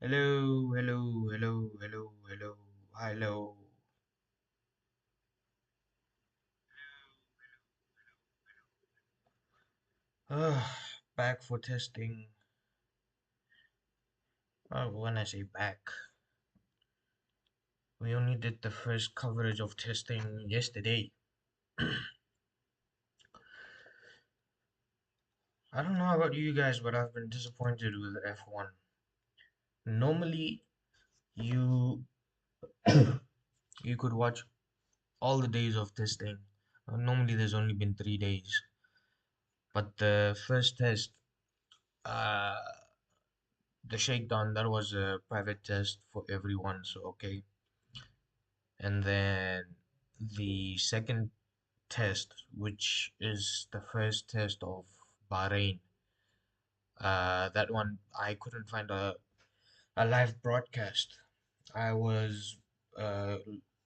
Hello, hello, hello, hello, hello, hello. Back for testing. When I say back, we only did the first coverage of testing yesterday. I don't know about you guys, but I've been disappointed with F1. Normally, you you could watch all the days of testing. Normally, there's only been 3 days, but the first test, uh, the shakedown, that was a private test for everyone. So okay, and then the second test, which is the first test of Bahrain. That one I couldn't find a live broadcast. I was uh,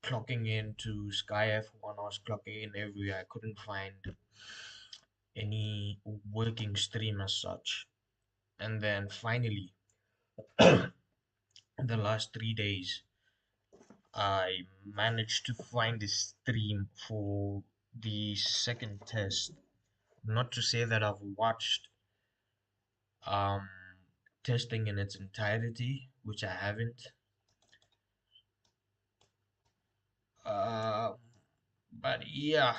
clocking into Sky F1, I was clocking in everywhere. I couldn't find any working stream as such. And then finally, the last 3 days, I managed to find a stream for the second test. Not to say that I've watched um, testing in its entirety, which I haven't. Uh, but yeah,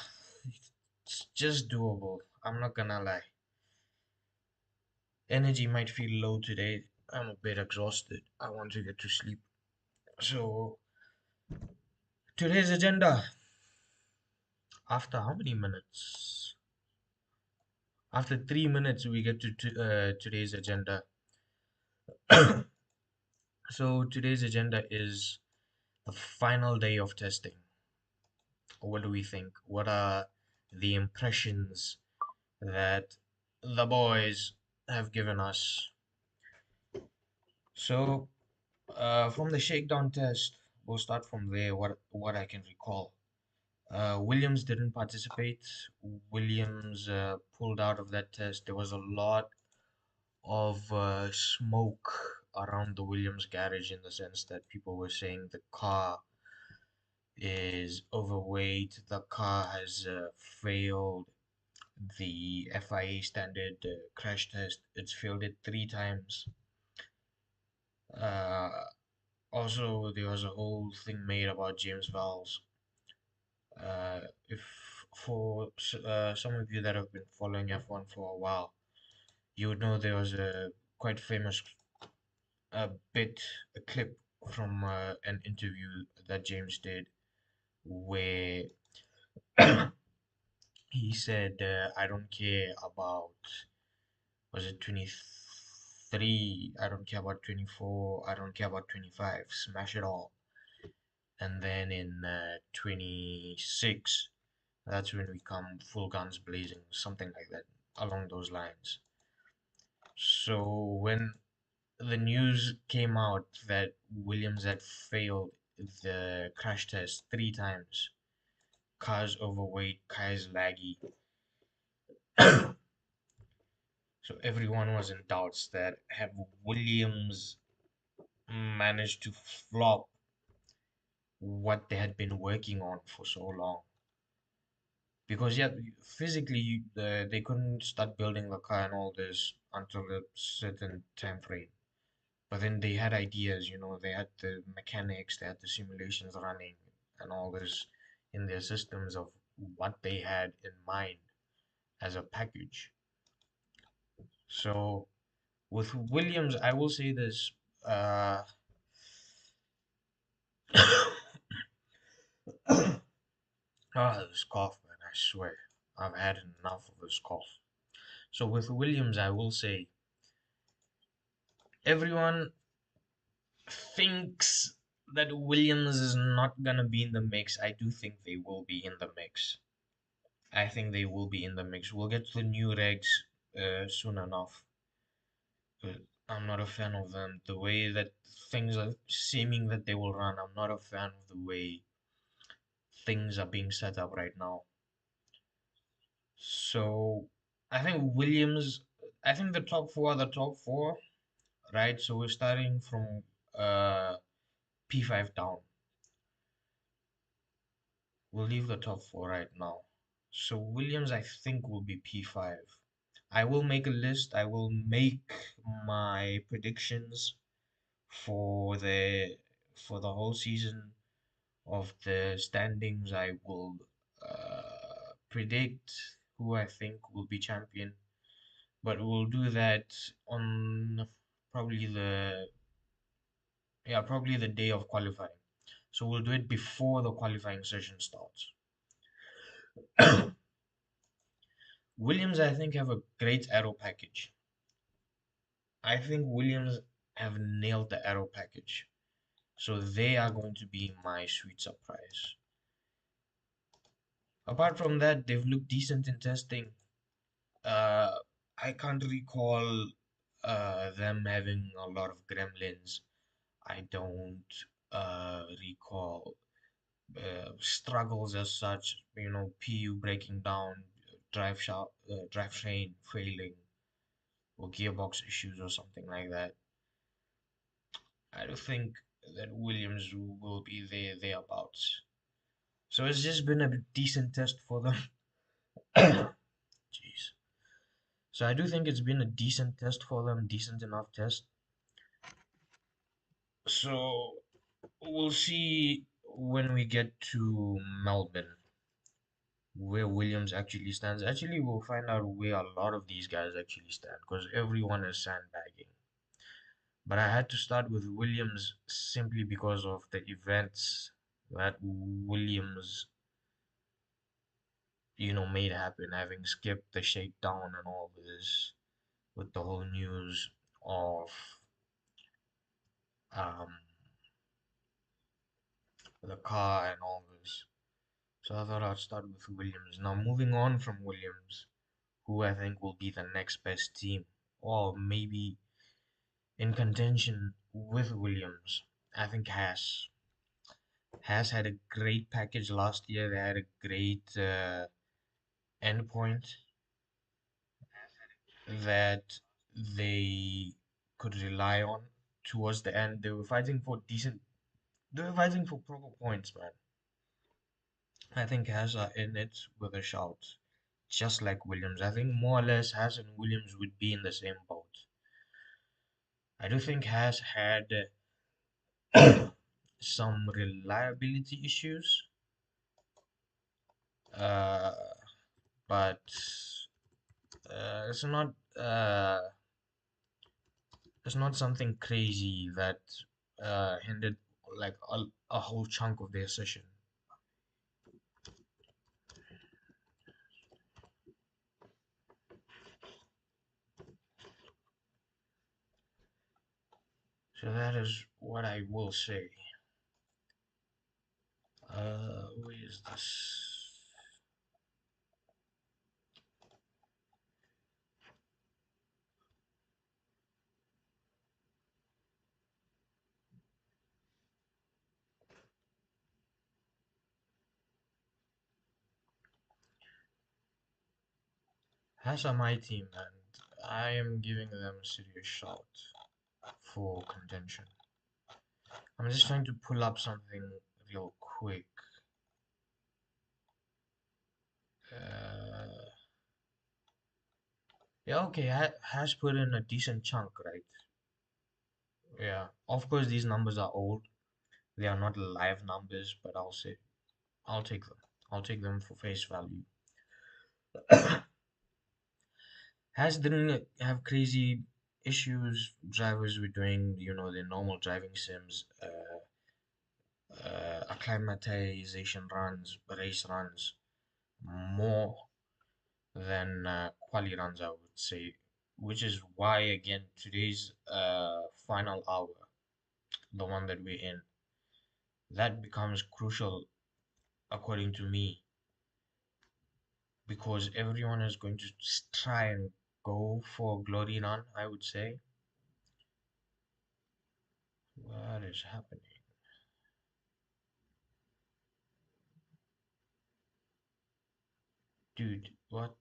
it's just doable. I'm not gonna lie. Energy might feel low today. I'm a bit exhausted. I want to get to sleep. So, today's agenda. After how many minutes? After 3 minutes, we get to today's agenda. So, today's agenda is the final day of testing. What do we think? What are the impressions that the boys have given us? So, from the shakedown test, we'll start from there. What I can recall. Williams didn't participate. Williams pulled out of that test. There was a lot of smoke around the Williams garage in the sense that people were saying the car is overweight, the car has failed the FIA standard crash test. It's failed it 3 times. Uh, Also, there was a whole thing made about James Vowles. If for some of you that have been following F1 for a while, you would know there was a quite famous bit, a clip from an interview that James did where he said, "I don't care about was it 23? I don't care about 24. I don't care about 25. Smash it all." And then in 26, that's when we come full guns blazing, something like that, along those lines. So when the news came out that Williams had failed the crash test 3 times, car's overweight, car's laggy, so everyone was in doubts that have Williams managed to flop what they had been working on for so long. Because yeah, physically they couldn't start building the car and all this until a certain time frame. But then they had ideas, they had the mechanics, they had the simulations running and all this in their systems of what they had in mind as a package. So with Williams, I will say this. Uh, this cough, man, I swear. I've had enough of this cough. So with Williams, I will say everyone thinks that Williams is not gonna be in the mix. I do think they will be in the mix. I think they will be in the mix. We'll get to the new regs soon enough. But I'm not a fan of them. The way that things are seeming that they will run, I'm not a fan of the way things are being set up right now. So I think Williams, I think the top four are the top four. right? So we're starting from uh, P5 down. We'll leave the top four right now. So Williams, I think, will be P5. I will make a list. I will make my predictions for the whole season of the standings. I will predict who I think will be champion, but we'll do that on probably the probably the day of qualifying. So we'll do it before the qualifying session starts. Williams, I think, have a great aero package. I think Williams have nailed the aero package. So they are going to be my sweet surprise. Apart from that, they've looked decent in testing. Uh, I can't recall them having a lot of gremlins. I don't recall struggles as such. PU breaking down, drivetrain failing, or gearbox issues or something like that. I don't think that Williams will be thereabouts. So it's just been a decent test for them. Jeez. So I do think it's been a decent test for them, decent enough test. So we'll see when we get to Melbourne where Williams actually stands. Actually, we'll find out where a lot of these guys actually stand because everyone is sandbagging. But I had to start with Williams simply because of the events that Williams, made happen, having skipped the shakedown and all this, with the whole news of um, the car and all this. So I thought I'd start with Williams. Now, moving on from Williams, who I think will be the next best team, or maybe in contention with Williams, I think Haas. Haas had a great package last year. They had a great endpoint that they could rely on towards the end. They were fighting for decent. They were fighting for proper points, man. I think Haas are in it with a shout, just like Williams. I think more or less Haas and Williams would be in the same boat. I do think Haas had some reliability issues, uh, but it's not something crazy that hindered like a whole chunk of their session. So that is what I will say. Where is this? Haas are my team, and I am giving them a serious shout for contention. I'm just trying to pull up something real quick. Uh, yeah, okay, has put in a decent chunk, right? Yeah, of course, these numbers are old. They are not live numbers, but I'll take them. I'll take them for face value. Has didn't have crazy issues. Drivers were doing, their normal driving sims, acclimatization runs, race runs, more than quali runs, I would say. Which is why, again, today's final hour, the one that we're in, that becomes crucial, according to me, because everyone is going to try and go for glory run, I would say. What is happening? Dude, what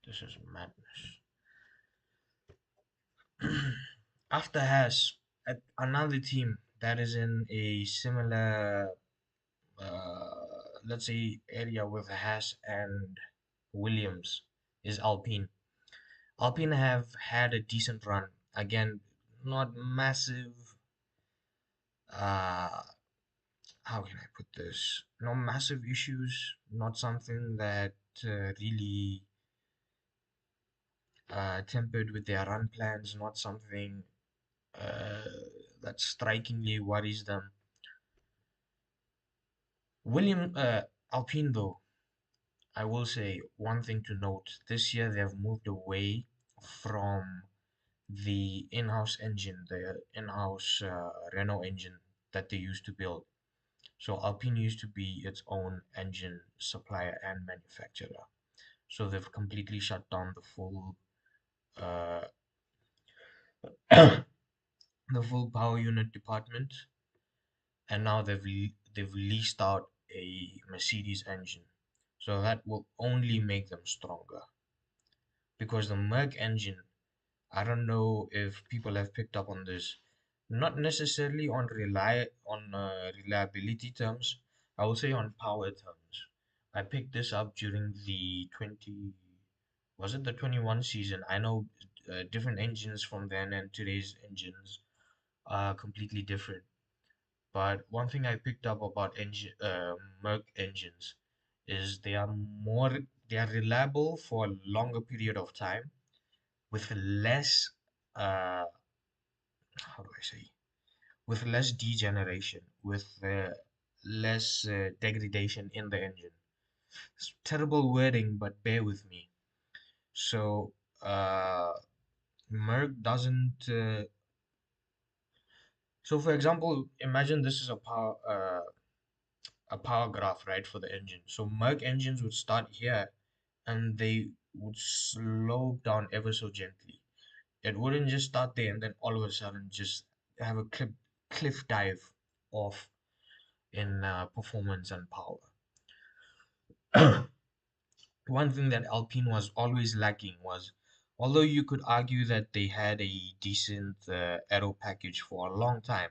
This is madness. After Haas, another team that is in a similar, let's say, area with Haas and Williams is Alpine. Alpine have had a decent run. Again, not massive, uh, how can I put this? No massive issues, not something that really tempered with their run plans, not something uh, that strikingly worries them. William Alpine, though, I will say one thing to note: this year they have moved away from the in-house engine, the in-house Renault engine that they used to build. So Alpine used to be its own engine supplier and manufacturer. So they've completely shut down uh, the full power unit department, and now they've leased out a Mercedes engine. So that will only make them stronger because the Merc engine, I don't know if people have picked up on this, not necessarily on reliability terms. I would say on power terms. I picked this up during the 20, was it the 21 season? I know different engines from then and today's engines are completely different. But one thing I picked up about Merc engines is they are reliable for a longer period of time with less, uh, how do I say, with less degeneration, with less degradation in the engine. It's terrible wording, but bear with me. So, uh, Merc doesn't. So, for example, imagine this is a power graph, right, for the engine. So Merc engines would start here and they would slow down ever so gently. It wouldn't just start there and then all of a sudden just have a cliff dive off in performance and power. One thing that Alpine was always lacking was, although you could argue that they had a decent aero package for a long time,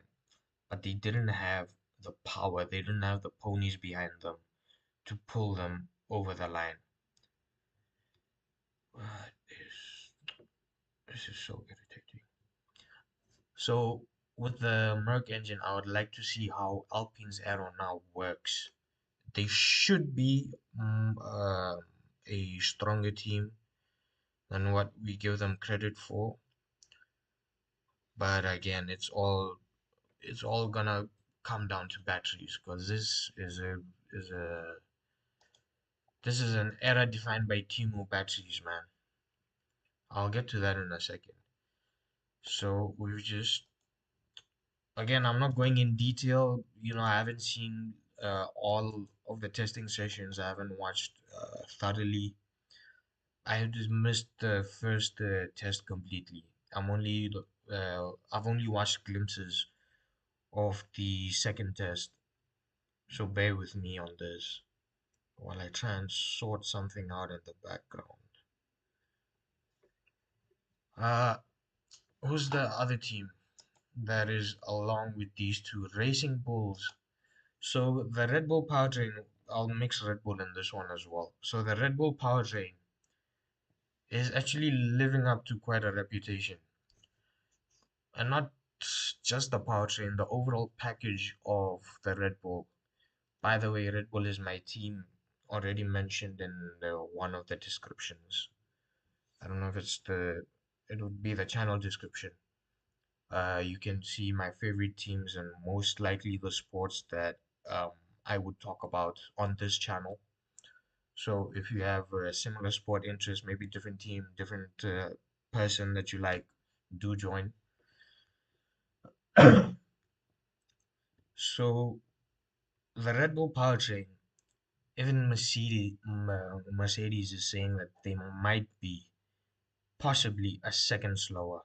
but they didn't have the power, they didn't have the ponies behind them to pull them over the line. What is this is so irritating. So with the Merc engine, I would like to see how Alpine's aero now works. They should be a stronger team than what we give them credit for. But again, it's all gonna come down to batteries because is a this is an era defined by temu batteries, man. I'll get to that in a second. So we've just again, I'm not going in detail. You know, I haven't seen all of the testing sessions. I haven't watched thoroughly. I have just missed the first test completely. I've only watched glimpses of the second test. So bear with me on this while I try and sort something out in the background. Uh, who's the other team that is along with these two? Racing Bulls. So the Red Bull powertrain, I'll mix Red Bull in this one as well. So the Red Bull powertrain is actually living up to quite a reputation. And not just the powertrain, the overall package of the Red Bull. By the way, Red Bull is my team already mentioned in one of the descriptions. I don't know if it would be the channel description. You can see my favorite teams and most likely the sports that um, I would talk about on this channel. So if you have a similar sport interest, maybe different team, different person that you like, do join. So the Red Bull powertrain, even Mercedes is saying that they might be possibly a second slower.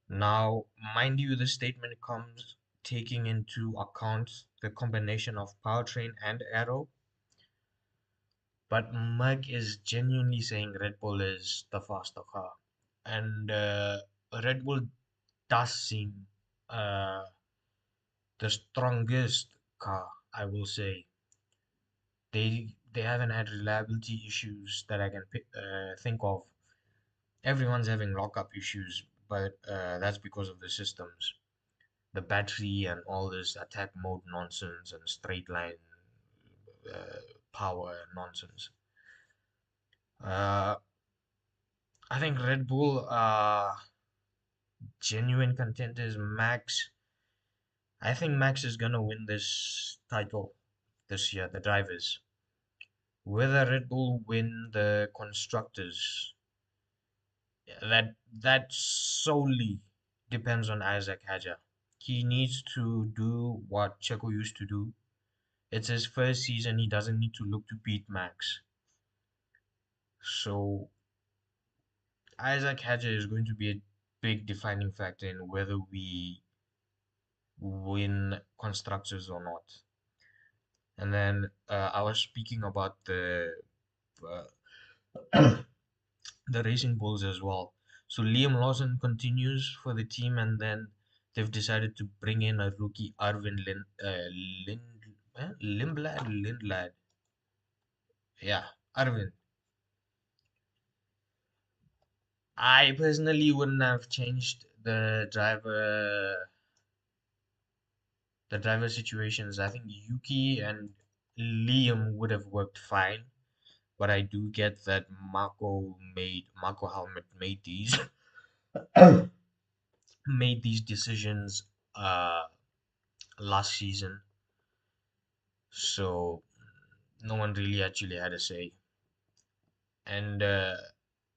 Now, mind you, the statement comes taking into account the combination of powertrain and aero, But Mug is genuinely saying Red Bull is the faster car, and Red Bull does seem uh, the strongest car, I will say. They haven't had reliability issues that I can think of. Everyone's having lockup issues, but that's because of the systems, the battery, and all this attack mode nonsense and straight line uh, power nonsense. Uh, I think Red Bull are genuine contenders. Max, I think Max is gonna win this title this year. The drivers, whether Red Bull win the constructors, that solely depends on Isaac Hadjar. He needs to do what Checo used to do. It's his first season. He doesn't need to look to beat Max. So Isaac Hadjar is going to be a big defining factor in whether we win constructors or not. And then I was speaking about uh, the Racing Bulls as well. So Liam Lawson continues for the team, and then they've decided to bring in a rookie, Arvin Lindblad. Yeah, Arvin. I personally wouldn't have changed the driver situations. I think Yuki and Liam would have worked fine, but I do get that Marco Helmet made these decisions uh last season, so no one really actually had a say. And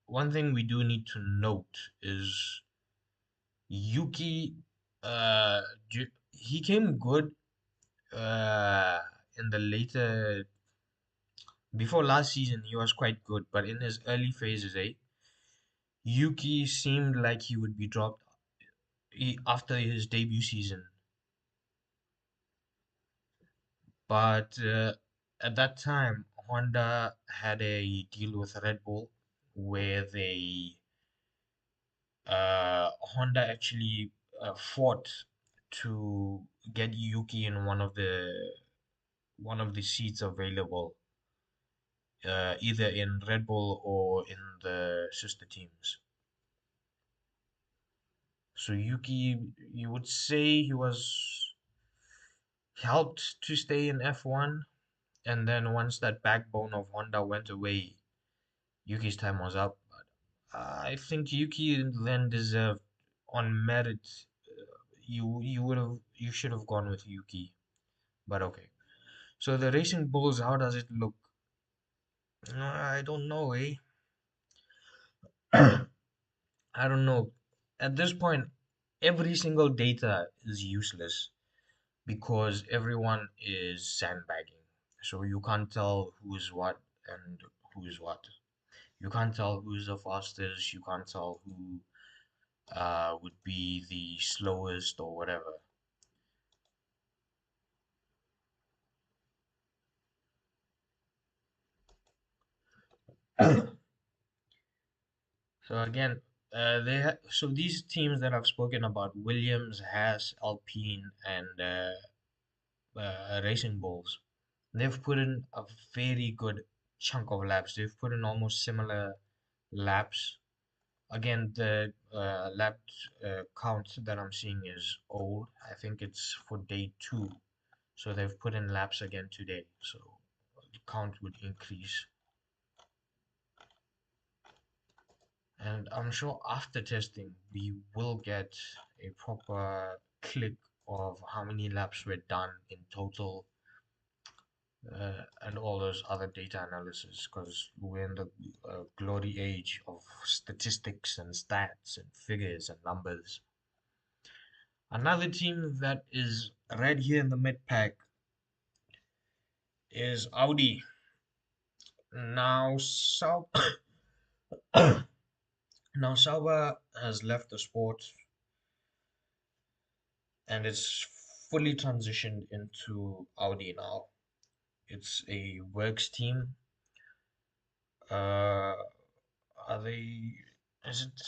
one thing we do need to note is Yuki. Uh, he came good uh in the later before last season. He was quite good, but in his early phases, Yuki seemed like he would be dropped after his debut season. But at that time, Honda had a deal with Red Bull where Honda actually fought to get Yuki in one of the seats available, either in Red Bull or in the sister teams. So Yuki, you would say he was helped to stay in F1, and then once that backbone of Honda went away, Yuki's time was up. I think Yuki then deserved, on merit, you should have gone with Yuki. But okay. So the Racing Bulls, how does it look? I don't know, eh? I don't know. At this point, every single data is useless because everyone is sandbagging. So you can't tell who is what and who is what. You can't tell who's the fastest. You can't tell who would be the slowest or whatever. So again, so these teams that I've spoken about, Williams, Haas, Alpine, and Racing Bulls, they've put in a very good chunk of laps. They've put in almost similar laps. Again, the lap count that I'm seeing is old. I think it's for day two. So they've put in laps again today. So the count would increase. And I'm sure after testing, we will get a proper click of how many laps were done in total and all those other data analysis because we're in the glory age of statistics and stats and figures and numbers. Another team that is right here in the mid pack is Audi. Now, now Sauber has left the sport and it's fully transitioned into Audi now. It's a works team. Uh, are they? Is it?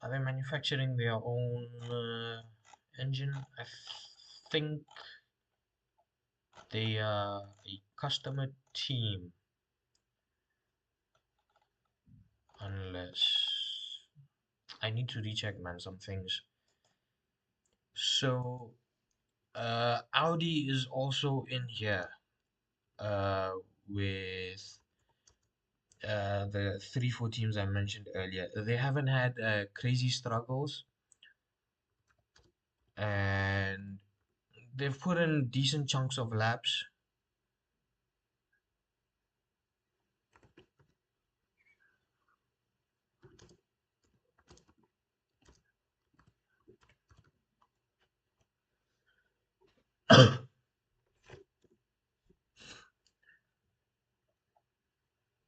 Are they manufacturing their own engine? I think they are a customer team, unless I need to recheck, man, some things. So, Audi is also in here, uh, with the 3-4 teams I mentioned earlier. They haven't had crazy struggles, and they've put in decent chunks of laps.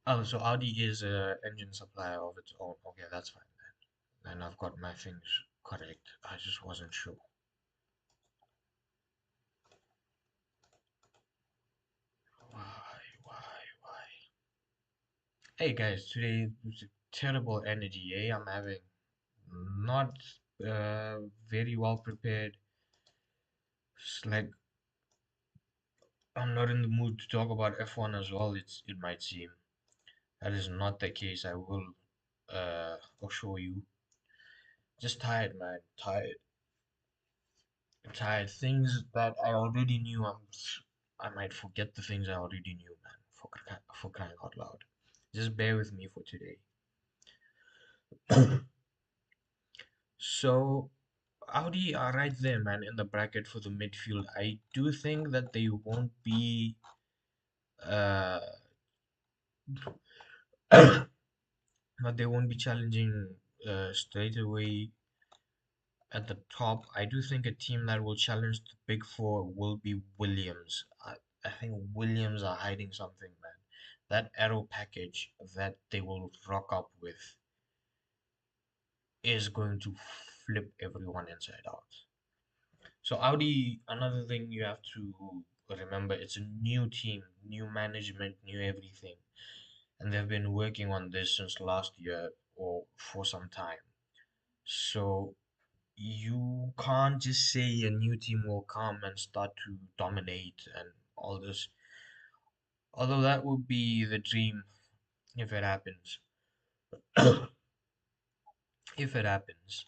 Oh, so Audi is a engine supplier of its own. Okay, that's fine then. Then I've got my things correct. I just wasn't sure. Why? Hey guys, today was a terrible energy, eh? I'm having not very well prepared. It's like I'm not in the mood to talk about F1 as well. It might seem that is not the case. I will assure you. Just tired, man. Tired. Things that I already knew. I might forget the things I already knew, man. For crying out loud. Just bear with me for today. So Audi are right there, man, in the bracket for the midfield. I do think that they won't be uh that they won't be challenging straight away at the top. I do think a team that will challenge the big four will be Williams. I think Williams are hiding something, man. That aero package that they will rock up with is going to flip everyone inside out. So Audi, another thing you have to remember, it's a new team, new management, new everything. And they've been working on this since last year or for some time. So you can't just say a new team will come and start to dominate and all this. Although that would be the dream if it happens. If it happens.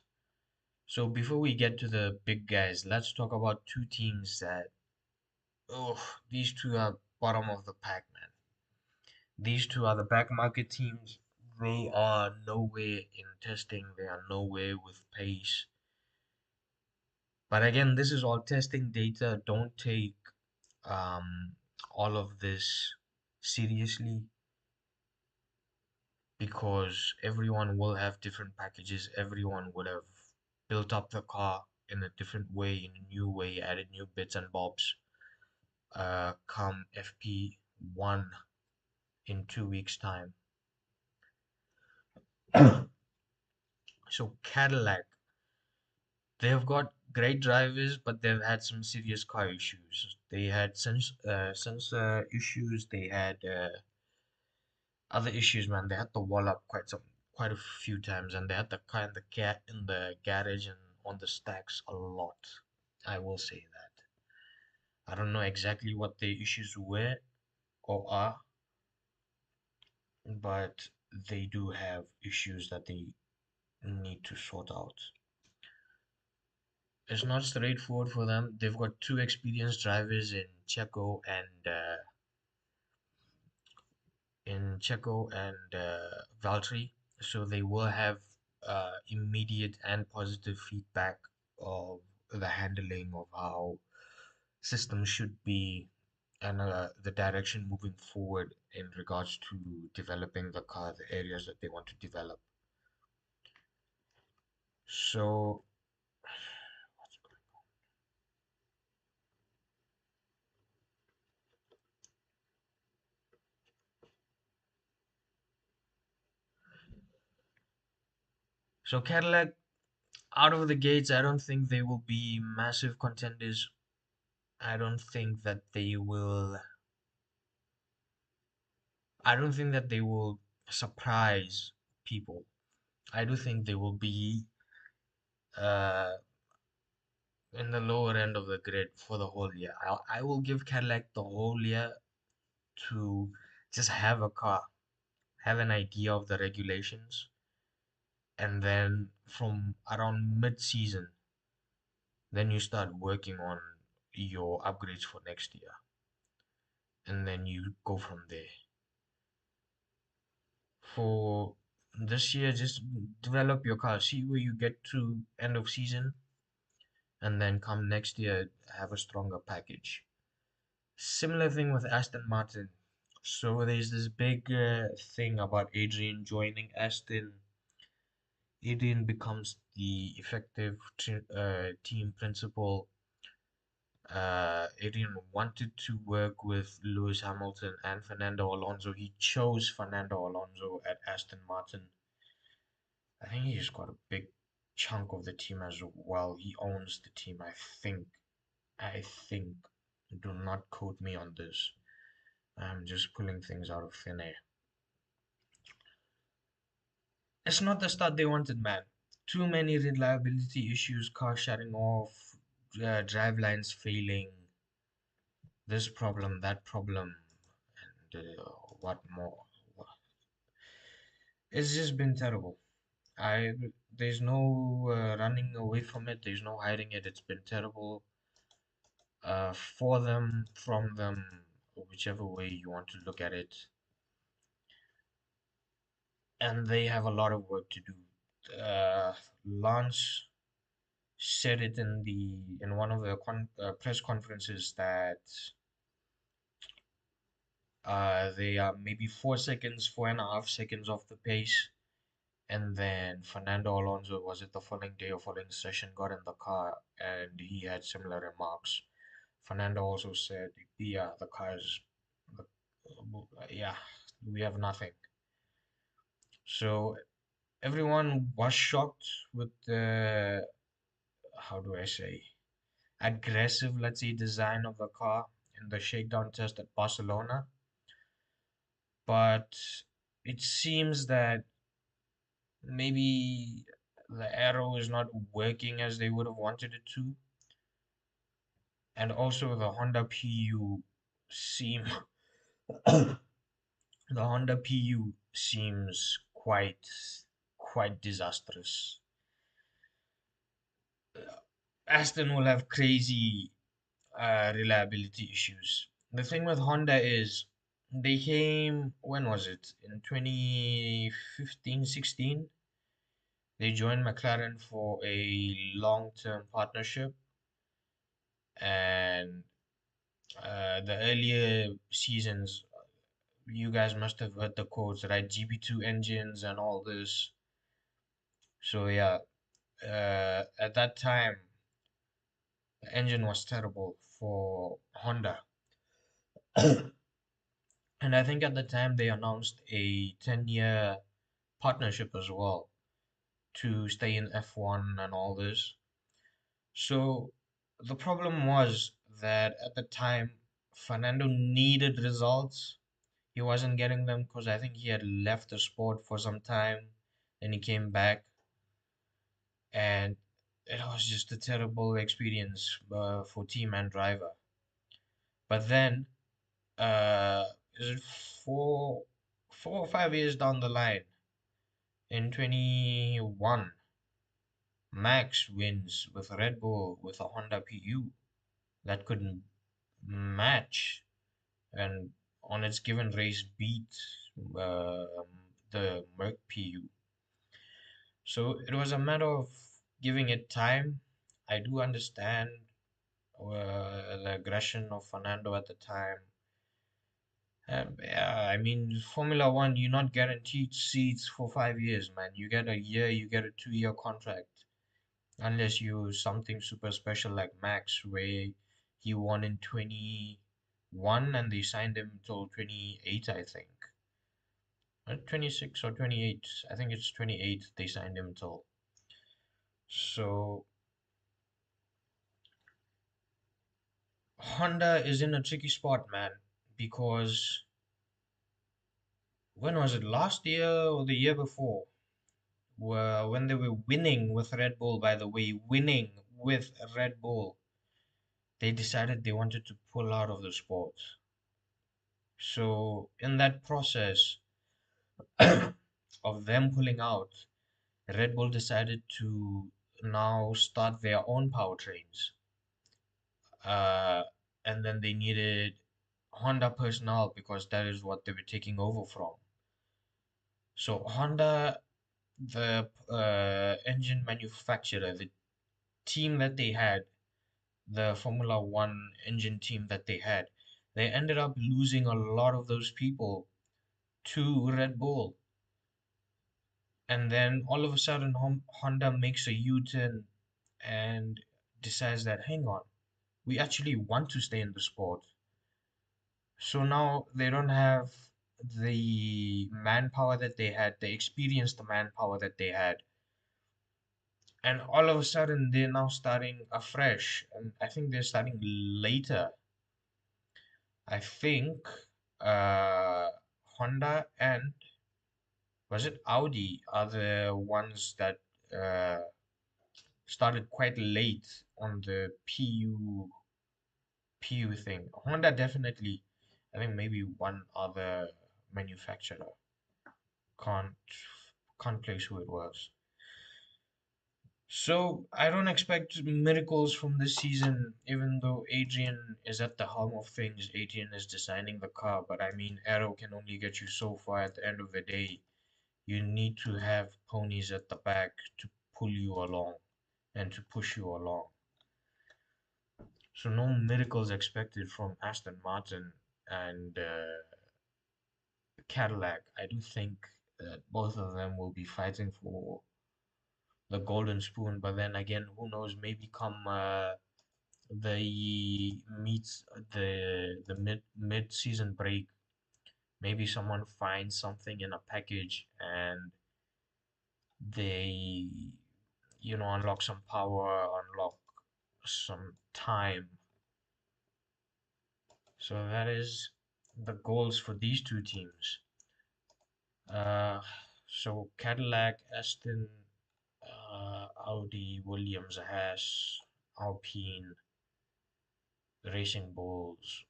So before we get to the big guys, let's talk about two teams that, oh, these two are bottom of the pack, man. These two are the back market teams. They are nowhere in testing. They are nowhere with pace. But again, this is all testing data. Don't take um, all of this seriously, because everyone will have different packages. Everyone would have built up the car in a different way, in a new way, added new bits and bobs. Come FP1 in 2 weeks' time. So Cadillac, they've got great drivers, but they've had some serious car issues. They had sensor issues. They had other issues, man. They had to wall up quite a few times, and they had the car in the garage and on the stacks a lot. I will say that. I don't know exactly what the issues were or are, but they do have issues that they need to sort out. It's not straightforward for them. They've got two experienced drivers in Checo and Valtteri, so they will have immediate and positive feedback of the handling of how systems should be, and the direction moving forward in regards to developing the car, the areas that they want to develop. So, so Cadillac, out of the gates, I don't think they will be massive contenders. I don't think that they will. I don't think that they will. surprise people. I do think they will be uh, in the lower end of the grid for the whole year. I will give Cadillac the whole year to just have a car, have an idea of the regulations, and then from around mid-season, then you start working on your upgrades for next year, and then you go from there. For this year, just develop your car, see where you get to end of season, and then come next year, have a stronger package. Similar thing with Aston Martin. So there's this big thing about Adrian joining Aston. Adrian becomes the effective team principal. Adrian wanted to work with Lewis Hamilton and Fernando Alonso. He chose Fernando Alonso at Aston Martin. I think he's got a big chunk of the team as well. He owns the team, I think. I think. Do not quote me on this. I'm just pulling things out of thin air. It's not the start they wanted, man. Too many reliability issues, car shutting off, drive lines failing, this problem, that problem, and what more. It's just been terrible. I There's no running away from it. There's no hiding it. It's been terrible for them, from them, whichever way you want to look at it. And they have a lot of work to do. Lance said it in one of the press conferences that they are maybe 4 seconds, 4.5 seconds off the pace. And then Fernando Alonso was it the following day or following session got in the car and he had similar remarks. Fernando also said, "Yeah, the car is, the, yeah, we have nothing." So everyone was shocked with the, how do I say, aggressive, let's say, design of the car in the shakedown test at Barcelona. But it seems that maybe the arrow is not working as they would have wanted it to. And also the Honda PU seem the Honda PU seems quite disastrous. Aston will have crazy reliability issues. The thing with Honda is they came, when was it? In 2015, 16. They joined McLaren for a long-term partnership, and the earlier seasons, you guys must have heard the quotes, right? GP2 engines and all this. So yeah, at that time, the engine was terrible for Honda. And I think at the time they announced a 10-year partnership as well to stay in F1 and all this. So the problem was that at the time, Fernando needed results. He wasn't getting them because I think he had left the sport for some time. Then he came back, and it was just a terrible experience for team and driver. But then, uh, is it 4 or 5 years down the line, in 21, Max wins with Red Bull with a Honda PU that couldn't match and on its given race beat the Merc PU. So it was a matter of giving it time. I do understand the aggression of Fernando at the time. Yeah, I mean, Formula One, you're not guaranteed seats for 5 years, man. You get a year, you get a 2-year contract, unless you something super special like Max, where he won in 21 and they signed him till 28, I think. 26 or 28. I think it's 28 they signed him till. So Honda is in a tricky spot, man, because when was it? Last year or the year before? When they were winning with Red Bull, by the way, winning with Red Bull, they decided they wanted to pull out of the sport. So in that process of them pulling out, Red Bull decided to now start their own powertrains. Uh, and then they needed Honda personnel because that is what they were taking over from. So Honda, the engine manufacturer, the team that they had, the Formula One engine team that they had, they ended up losing a lot of those people to Red Bull. And then all of a sudden, Honda makes a U-turn and decides that, hang on, we actually want to stay in the sport. So now they don't have the manpower that they had, the experience, the manpower that they had. And all of a sudden, they're now starting afresh. And I think they're starting later. I think Honda and was it Audi are the ones that uh, started quite late on the PU thing. Honda definitely, I think maybe one other manufacturer. Can't can't place who it was. So I don't expect miracles from this season, even though Adrian is at the helm of things. Adrian is designing the car, but I mean, Aero can only get you so far at the end of the day. You need to have ponies at the back to pull you along and to push you along. So no miracles expected from Aston Martin and Cadillac. I do think that both of them will be fighting for the golden spoon, but then again, who knows? Maybe come the meets the mid season break, maybe someone finds something in a package and they unlock some power, unlock some time. So that is the goals for these two teams. Uh, so Cadillac, Aston, Audi, Williams, Haas, Alpine, Racing Bulls,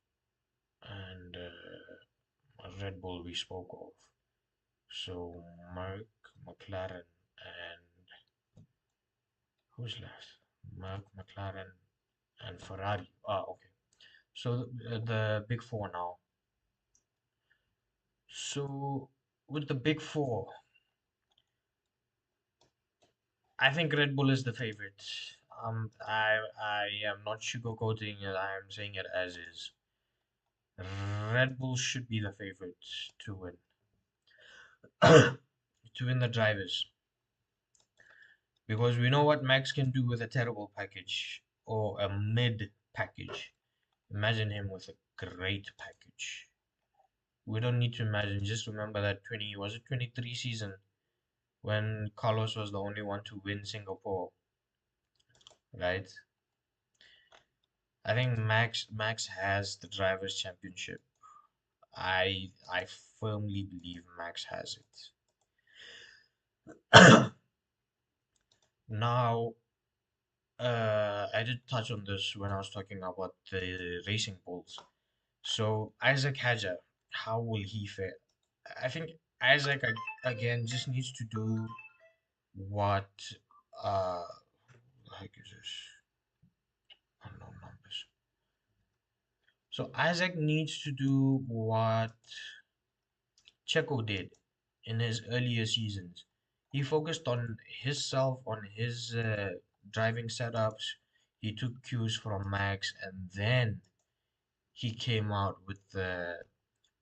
and Red Bull we spoke of. So Merck, McLaren, and who's left? Merck, McLaren, and Ferrari. Ah, okay. So the big four now. So with the big four, I think Red Bull is the favorite. I am not sugarcoating it. I am saying it as is. Red Bull should be the favorite to win, to win the drivers, because we know what Max can do with a terrible package or a mid package. Imagine him with a great package. We don't need to imagine. Just remember that 20 was it 23 season when Carlos was the only one to win Singapore, right? I think Max has the drivers' championship. I firmly believe Max has it. Now, I did touch on this when I was talking about the racing bulls. So Isaac Hadjar, how will he fare? I think Isaac again just needs to do what uh like is this unknown numbers. So Isaac needs to do what Checo did in his earlier seasons. He focused on himself, on his driving setups. He took cues from Max, and then he came out with the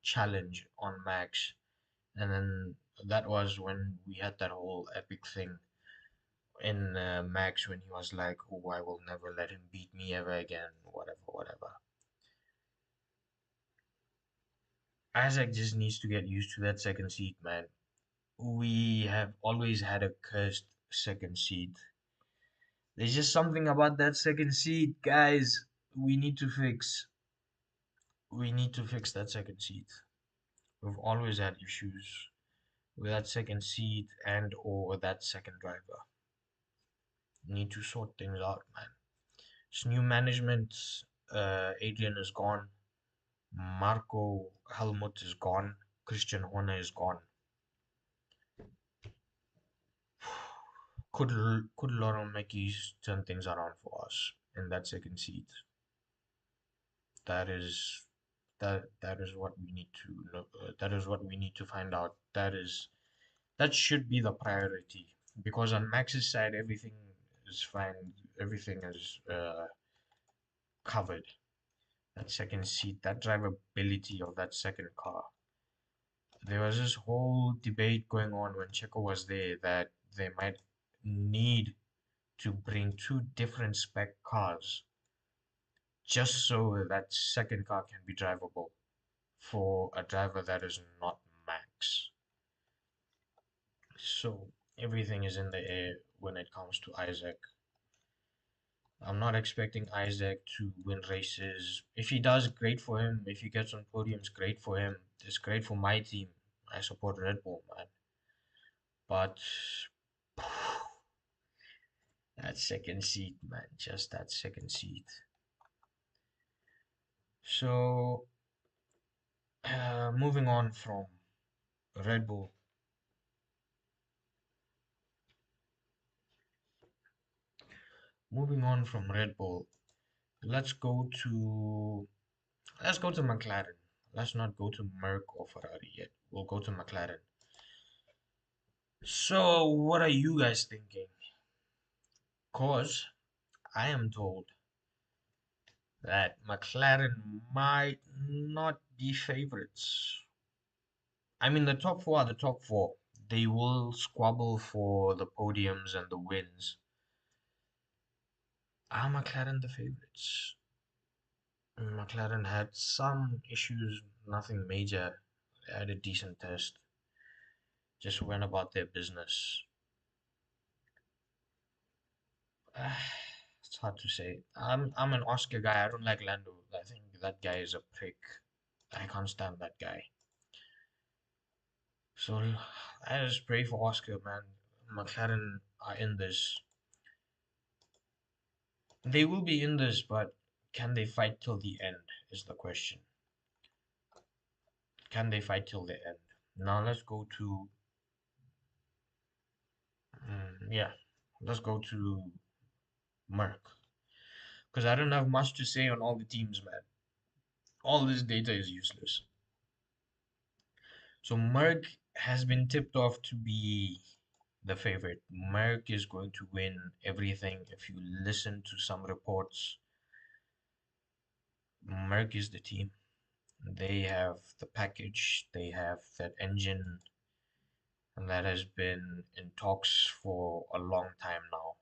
challenge on Max. And then that was when we had that whole epic thing in Max when he was like, "Oh, I will never let him beat me ever again," whatever, whatever. Isaac just needs to get used to that second seat, man. We have always had a cursed second seat. There's just something about that second seat, guys. We need to fix. We need to fix that second seat. We've always had issues with that second seat and or that second driver. Need to sort things out, man. It's new management. Adrian is gone. Marco Helmut is gone. Christian Horner is gone. Could Laurent Mackey's turn things around for us in that second seat? That is that is what we need to know. That is what we need to find out. That should be the priority because on Max's side everything is fine. Everything is covered. That second seat, that drivability of that second car. There was this whole debate going on when Checo was there that they might need to bring two different spec cars just so that second car can be drivable for a driver that is not Max. So everything is in the air when it comes to Isaac. I'm not expecting Isaac to win races. If he does, great for him. If he gets on podiums, great for him. It's great for my team. I support Red Bull, man. But that second seat, man, just that second seat. So, moving on from Red Bull, moving on from Red Bull, let's go to let's go to McLaren. Let's not go to Merc or Ferrari yet. We'll go to McLaren. So, what are you guys thinking? Cause I am told that McLaren might not be favorites. I mean, the top four are the top four. They will squabble for the podiums and the wins. Are McLaren the favorites? McLaren had some issues, nothing major. They had a decent test, just went about their business. It's hard to say. I'm an Oscar guy. I don't like Lando. I think that guy is a prick. I can't stand that guy. So I just pray for Oscar, man. McLaren are in this. They will be in this, but can they fight till the end is the question. Can they fight till the end? Now let's go to yeah, let's go to Merck because I don't have much to say on all the teams, man. All this data is useless. So Merck has been tipped off to be the favorite. Merck is going to win everything. If you listen to some reports, Merck is the team. They have the package, they have that engine, and that has been in talks for a long time now.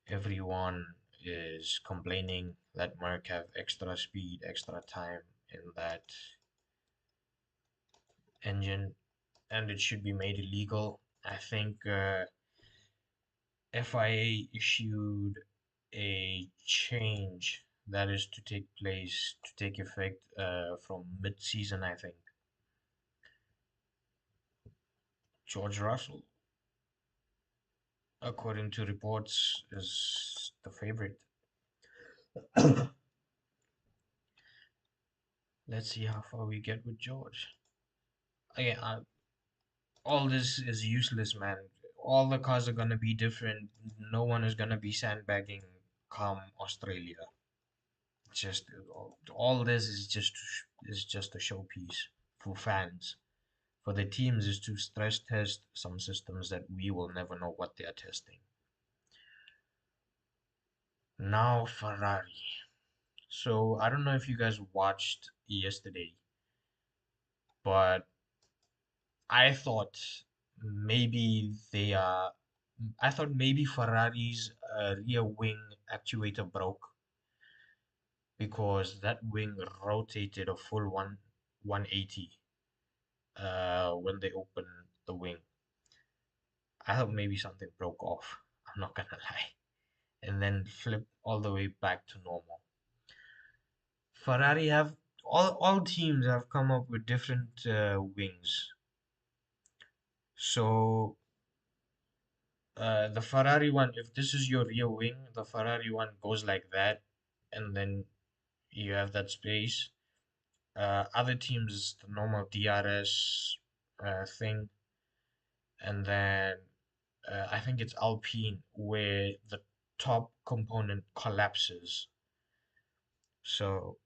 Everyone is complaining that Merc have extra speed, extra time in that engine, and it should be made illegal. I think FIA issued a change that is to take place, to take effect from mid-season, I think. George Russell, according to reports, is the favorite. Let's see how far we get with George. Again, all this is useless, man. All the cars are gonna be different. No one is gonna be sandbagging come Australia. Just all this is just a showpiece for fans. For the teams is to stress test some systems that we will never know what they are testing. Now Ferrari. So I don't know if you guys watched yesterday, but I thought maybe they are. I thought maybe Ferrari's rear wing actuator broke because that wing rotated a full 180 when they opened the wing. I thought maybe something broke off. I'm not gonna lie, and then flipped all the way back to normal. Ferrari have all teams have come up with different wings. So the Ferrari one, if this is your rear wing, the Ferrari one goes like that, and then you have that space. Other teams, the normal DRS thing, and then I think it's Alpine where the top component collapses. So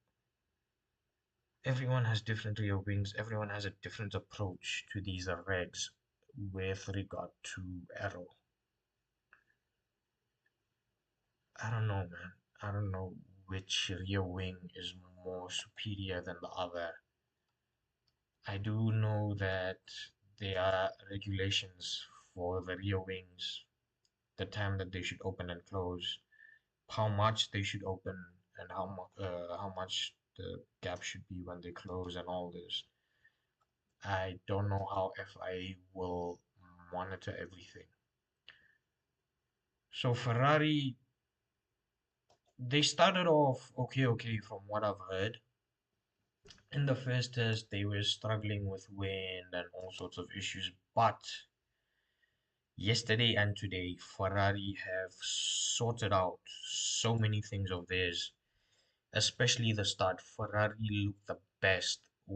everyone has different rear wings. Everyone has a different approach to these regs with regard to aero. I don't know, man. I don't know which rear wing is more superior than the other. I do know that there are regulations for the rear wings, the time that they should open and close, how much they should open, and how much the gap should be when they close, and all this. I don't know how FIA will monitor everything. So Ferrari, they started off okay from what I've heard. In the first test, they were struggling with wind and all sorts of issues, but yesterday and today, Ferrari have sorted out so many things of theirs, especially the start. Ferrari looked the best uh,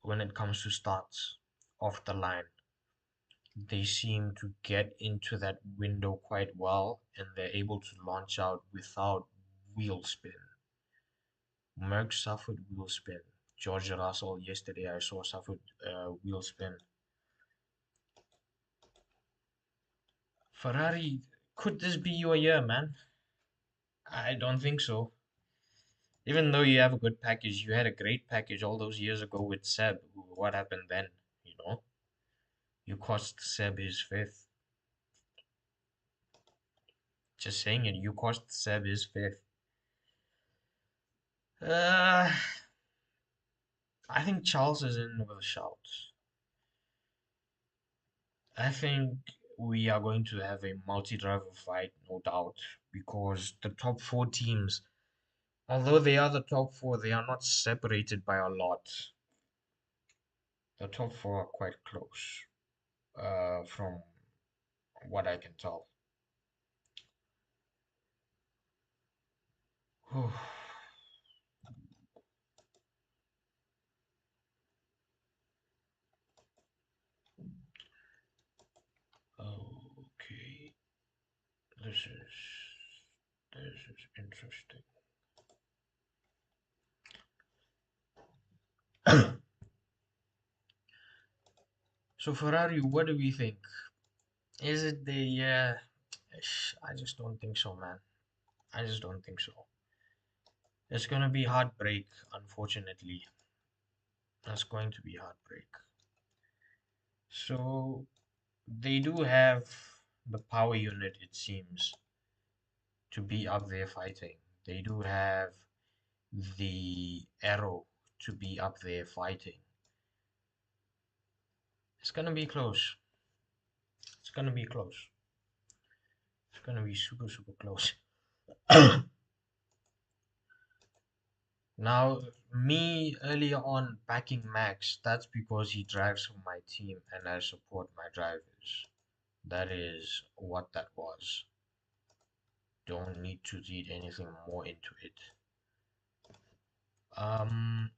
when it comes to starts off the line. They seem to get into that window quite well, and they're able to launch out without wheel spin. Merck suffered wheel spin. George Russell yesterday I saw suffered wheel spin. Ferrari, could this be your year, man? I don't think so. Even though you have a good package, you had a great package all those years ago with Seb. What happened then? You know, you cost Seb his fifth. Just saying it, you cost Seb his fifth. Uh, I think Charles is in with a shout. I think we are going to have a multi-driver fight, no doubt, because the top four teams, although they are the top four, they are not separated by a lot. The top four are quite close, from what I can tell. Okay, this is this is interesting. So Ferrari, what do we think? Is it the I just don't think so, man. I just don't think so. It's gonna be heartbreak, unfortunately. That's going to be heartbreak. So they do have the power unit, it seems, to be up there fighting. They do have the arrow to be up there fighting. It's gonna be close. It's gonna be close. It's gonna be super close. Now, me earlier on backing Max, that's because he drives for my team and I support my drivers. That is what that was. Don't need to read anything more into it. Um,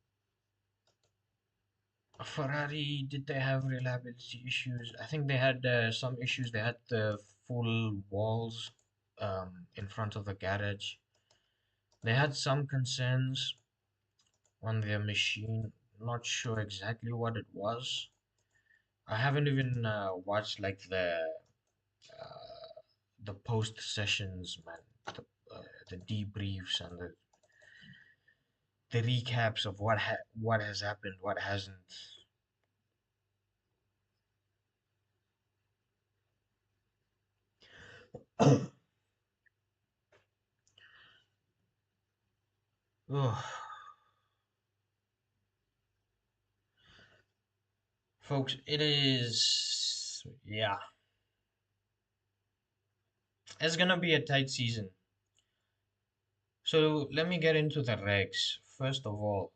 Ferrari, did they have reliability issues? I think they had some issues. They had the full walls in front of the garage. They had some concerns on their machine. Not sure exactly what it was. I haven't even watched like the post sessions, man. The debriefs and the recaps of what has happened, what hasn't. Ugh. Folks, it is, yeah, it's gonna be a tight season. So let me get into the regs. First of all,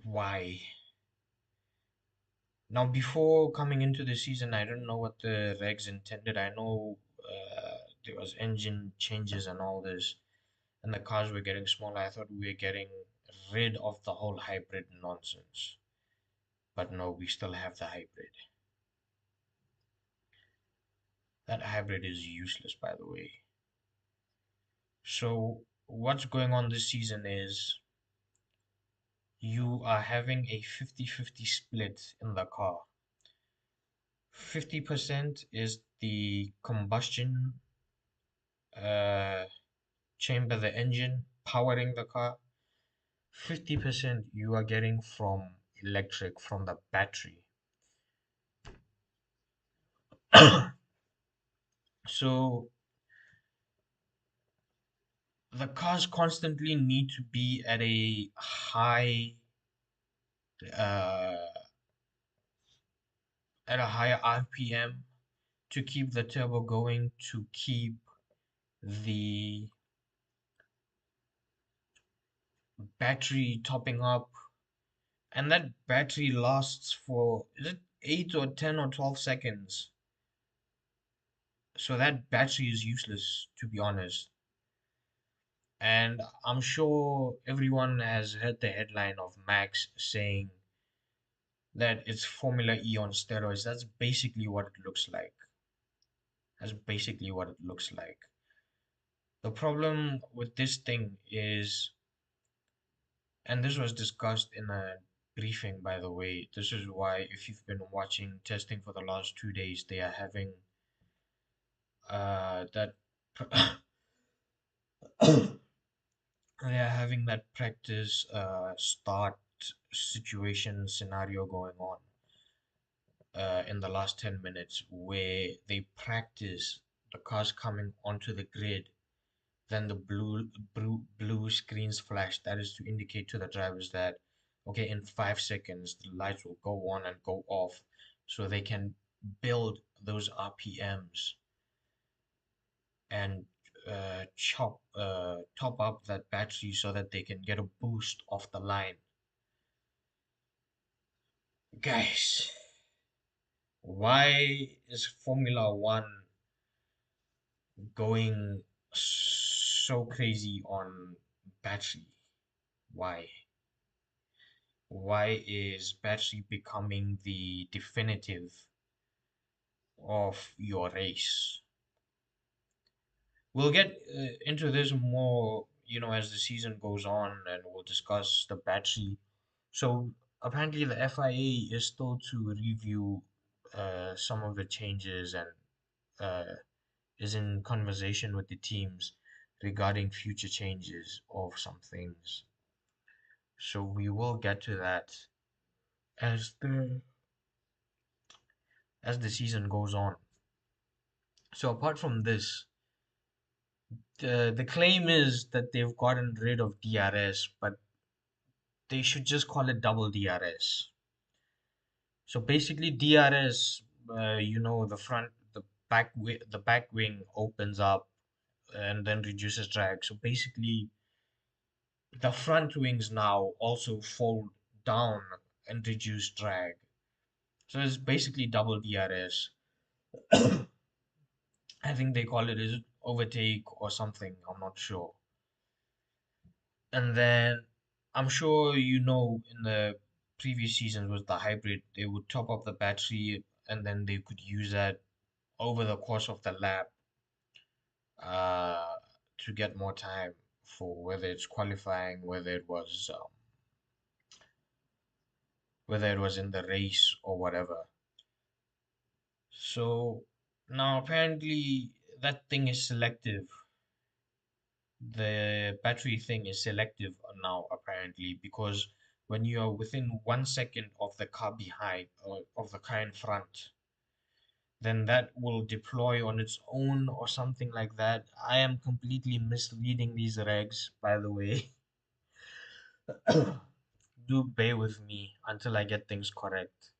why? Now, before coming into the season, I don't know what the regs intended. I know there was engine changes and all this, and the cars were getting smaller. I thought we were getting rid of the whole hybrid nonsense. But no, we still have the hybrid. That hybrid is useless, by the way. So, what's going on this season is you are having a 50-50 split in the car. 50% is the combustion uh, chamber, the engine powering the car. 50% you are getting from electric, from the battery. So the cars constantly need to be uh, at a higher RPM to keep the turbo going, to keep the battery topping up, and that battery lasts for, is it 8 or 10 or 12 seconds? So that battery is useless, to be honest. And I'm sure everyone has heard the headline of Max saying that it's Formula E on steroids. That's basically what it looks like. That's basically what it looks like. The problem with this thing is, and this was discussed in a briefing, by the way. This is why, if you've been watching testing for the last 2 days, they are having that they are having that practice start situation scenario going on in the last 10 minutes, where they practice the cars coming onto the grid. Then the blue screens flash. That is to indicate to the drivers that, okay, in 5 seconds the lights will go on and go off, so they can build those RPMs and top up that battery so that they can get a boost off the line. Guys, why is Formula One going so crazy on battery? Why? Why is battery becoming the definitive of your race? We'll get into this more, as the season goes on, and we'll discuss the battery. So apparently, the FIA is still to review some of the changes, and uh, is in conversation with the teams regarding future changes of some things. So we will get to that as the season goes on. So apart from this, the claim is that they've gotten rid of DRS, but they should just call it double DRS. So basically, DRS, the back wing opens up and then reduces drag. So basically, the front wings now also fold down and reduce drag. So it's basically double DRS. I think they call it, is it overtake or something? I'm not sure. And then I'm sure in the previous seasons with the hybrid, they would top up the battery and then they could use that over the course of the lap uh, to get more time for whether it's qualifying, whether it was in the race or whatever. So now apparently that thing is selective. The battery thing is selective now, apparently, because when you are within 1 second of the car behind, or of the car in front, then that will deploy on its own or something like that. I am completely misreading these regs, by the way. Do bear with me until I get things correct.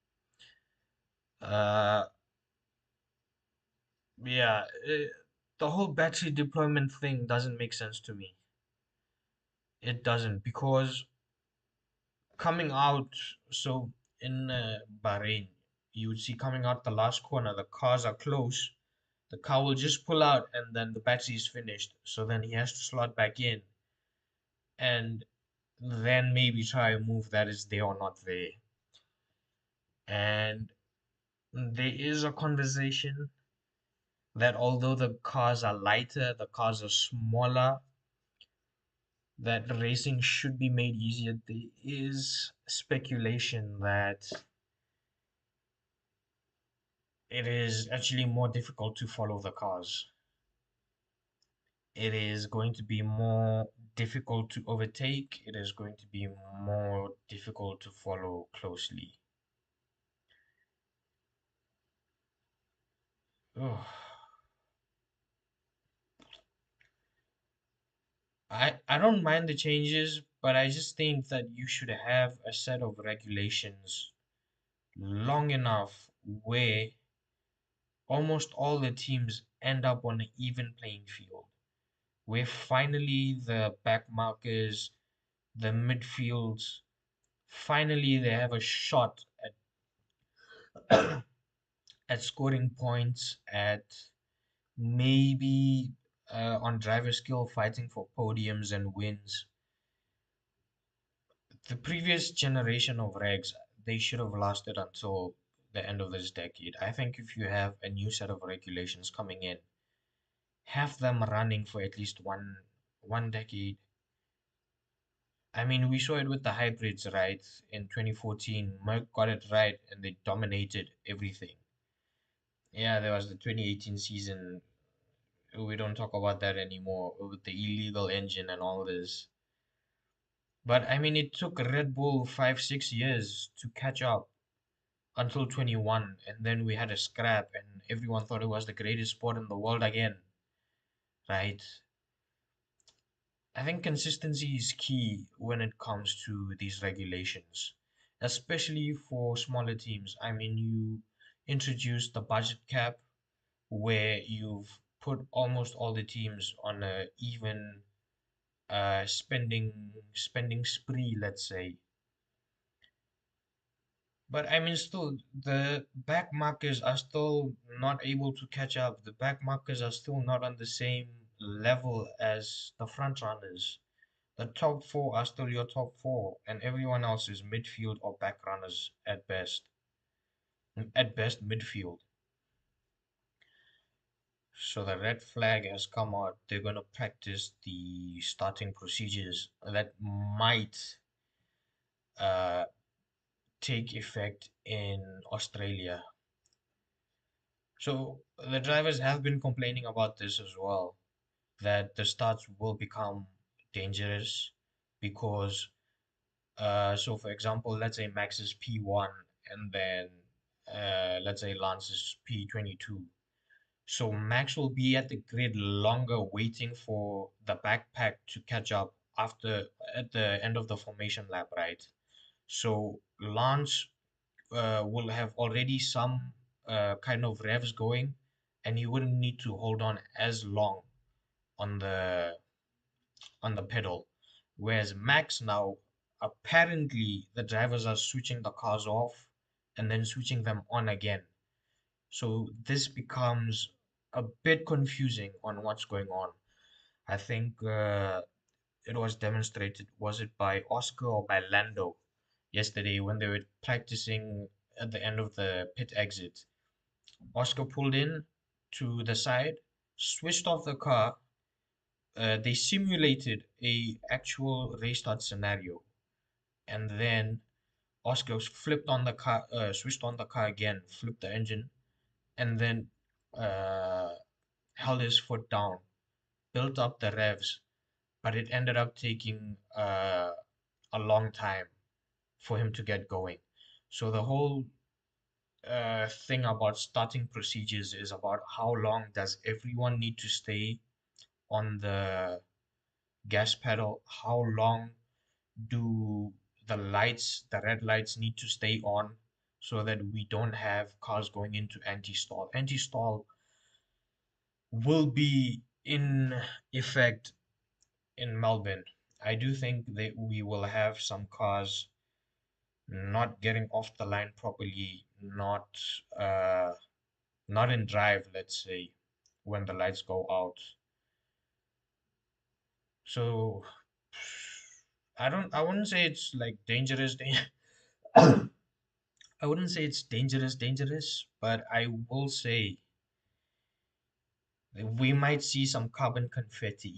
uh yeah, the whole battery deployment thing doesn't make sense to me. It doesn't, because coming out, so in Bahrain, you would see coming out the last corner, the cars are close. The car will just pull out and then the battery is finished. So then he has to slot back in and then maybe try a move that is there or not there. And there is a conversation that although the cars are lighter, the cars are smaller, that racing should be made easier. There is speculation that it is actually more difficult to follow the cars. It is going to be more difficult to overtake. It is going to be more difficult to follow closely. Ugh. I don't mind the changes, but I just think that you should have a set of regulations long enough where almost all the teams end up on an even playing field, where finally the back markers, the midfields, finally they have a shot at at scoring points, at maybe on driver skill fighting for podiums and wins. The previous generation of regs, they should have lasted until the end of this decade. I think if you have a new set of regulations coming in, have them running for at least one decade. I mean, we saw it with the hybrids, right? In 2014, Merck got it right and they dominated everything. Yeah, there was the 2018 season. We don't talk about that anymore with the illegal engine and all this. But I mean, it took Red Bull 5, 6 years to catch up until 21, and then we had a scrap, and everyone thought it was the greatest sport in the world again, right? I think consistency is key when it comes to these regulations, especially for smaller teams. I mean, you introduced the budget cap where you've put almost all the teams on a even spending spree, let's say. But I mean, still, the back markers are still not able to catch up. The back markers are still not on the same level as the front runners. The top four are still your top four, and everyone else is midfield or back runners at best. At best, midfield. So the red flag has come out. They're going to practice the starting procedures that might uh, take effect in Australia. So the drivers have been complaining about this as well, that the starts will become dangerous because, so for example, let's say Max is P1 and then let's say Lance is P22. So Max will be at the grid longer waiting for the backpack to catch up after at the end of the formation lap, right? So Lance will have already some kind of revs going, and you wouldn't need to hold on as long on the pedal. Whereas Max now, apparently the drivers are switching the cars off and then switching them on again. So this becomes a bit confusing on what's going on. I think it was demonstrated, was it by Oscar or by Lando yesterday when they were practicing at the end of the pit exit. Oscar pulled in to the side, switched off the car. They simulated a actual restart scenario, and then Oscar flipped on the car, switched on the car again, flipped the engine, and then uh, held his foot down, built up the revs, but it ended up taking a long time for him to get going. So the whole thing about starting procedures is about how long does everyone need to stay on the gas pedal? How long do the lights, the red lights, need to stay on so that we don't have cars going into anti-stall? Anti-stall will be in effect in Melbourne. I do think that we will have some cars not getting off the line properly, uh, not in drive, let's say, when the lights go out. So I wouldn't say it's like dangerous. I wouldn't say it's dangerous, but I will say that we might see some carbon confetti.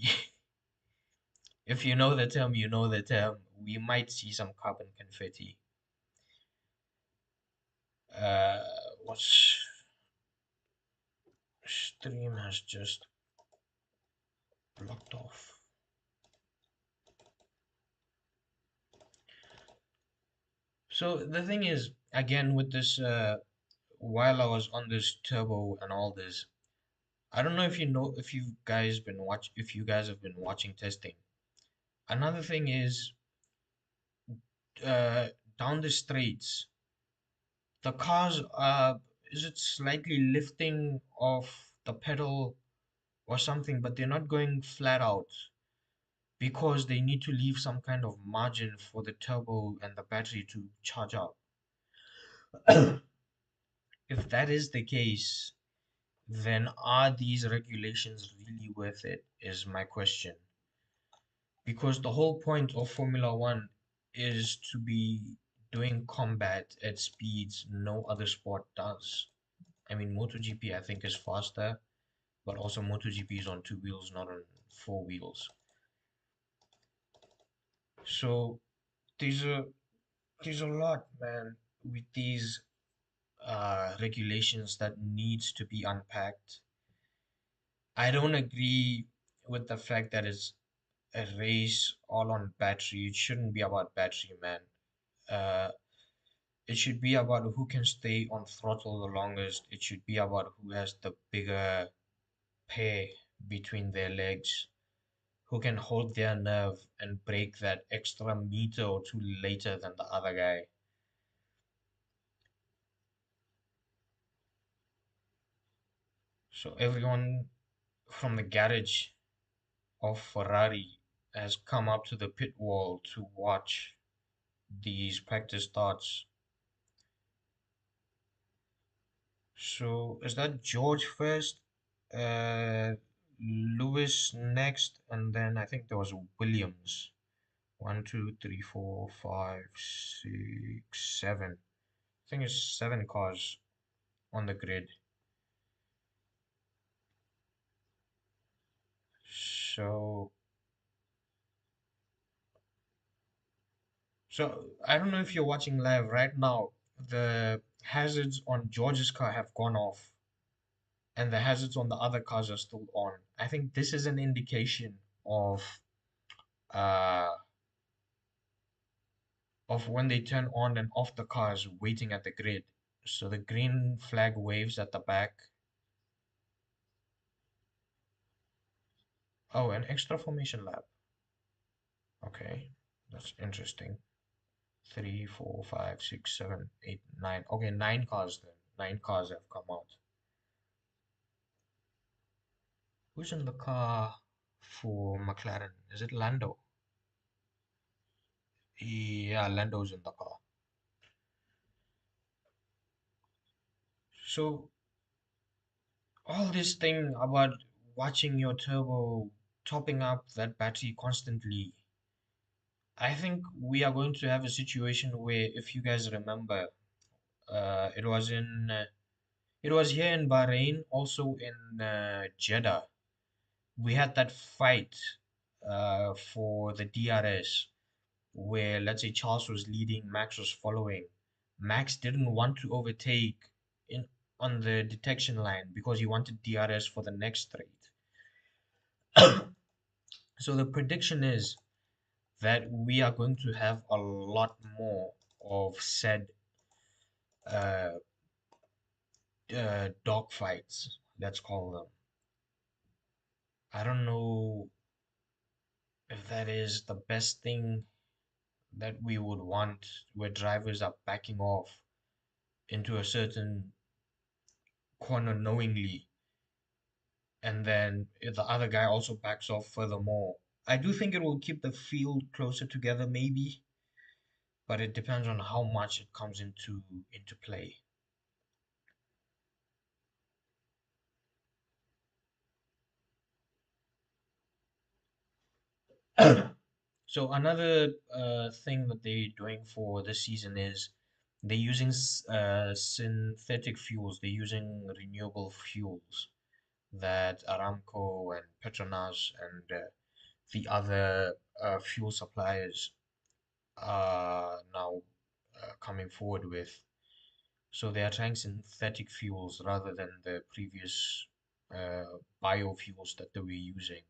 If you know the term, you know the term. We might see some carbon confetti. Uh, what's stream has just blocked off. So the thing is, again, with this, while I was on this turbo and all this, I don't know if you know, if you guys have been watching testing. Another thing is, uh, down the straights, the cars is it slightly lifting off the pedal or something, but they're not going flat out because they need to leave some kind of margin for the turbo and the battery to charge up. If that is the case, then are these regulations really worth it? Is my question. Because the whole point of Formula One is to be doing combat at speeds no other sport does. I mean, MotoGP I think is faster, but also MotoGP is on two wheels, not on four wheels. So there's a there's a lot, man, with these regulations that needs to be unpacked. I don't agree with the fact that it's a race all on battery. It shouldn't be about battery, man. Uh, it should be about who can stay on throttle the longest. It should be about who has the bigger pair between their legs, who can hold their nerve and break that extra meter or two later than the other guy. So everyone from the garage of Ferrari has come up to the pit wall to watch these practice starts. So is that George first, Lewis next, and then I think there was Williams. One, two, three, four, five, six, seven. I think it's seven cars on the grid. So, so I don't know if you're watching live right now. The hazards on George's car have gone off, and the hazards on the other cars are still on. I think this is an indication uh of when they turn on and off the cars waiting at the grid. So the green flag waves at the back. Oh, an extra formation lap. Okay, that's interesting. Three, four, five, six, seven, eight, nine. Okay, nine cars then. Nine cars have come out. Who's in the car for McLaren? Is it Lando? Yeah, Lando's in the car. So all this thing about watching your turbo topping up that battery constantly, I think we are going to have a situation where, if you guys remember, it was it was here in Bahrain, also in Jeddah. We had that fight for the DRS, where let's say Charles was leading, Max was following. Max didn't want to overtake in on the detection line because he wanted DRS for the next straight. So the prediction is that we are going to have a lot more of said uh, dog fights, let's call them. I don't know if that is the best thing that we would want, where drivers are backing off into a certain corner knowingly and then the other guy also backs off furthermore. I do think it will keep the field closer together, maybe, but it depends on how much it comes into play. So another thing that they're doing for this season is they're using synthetic fuels. They're using renewable fuels that Aramco and Petronas and the other fuel suppliers are now coming forward with. So they are trying synthetic fuels rather than the previous biofuels that they were using.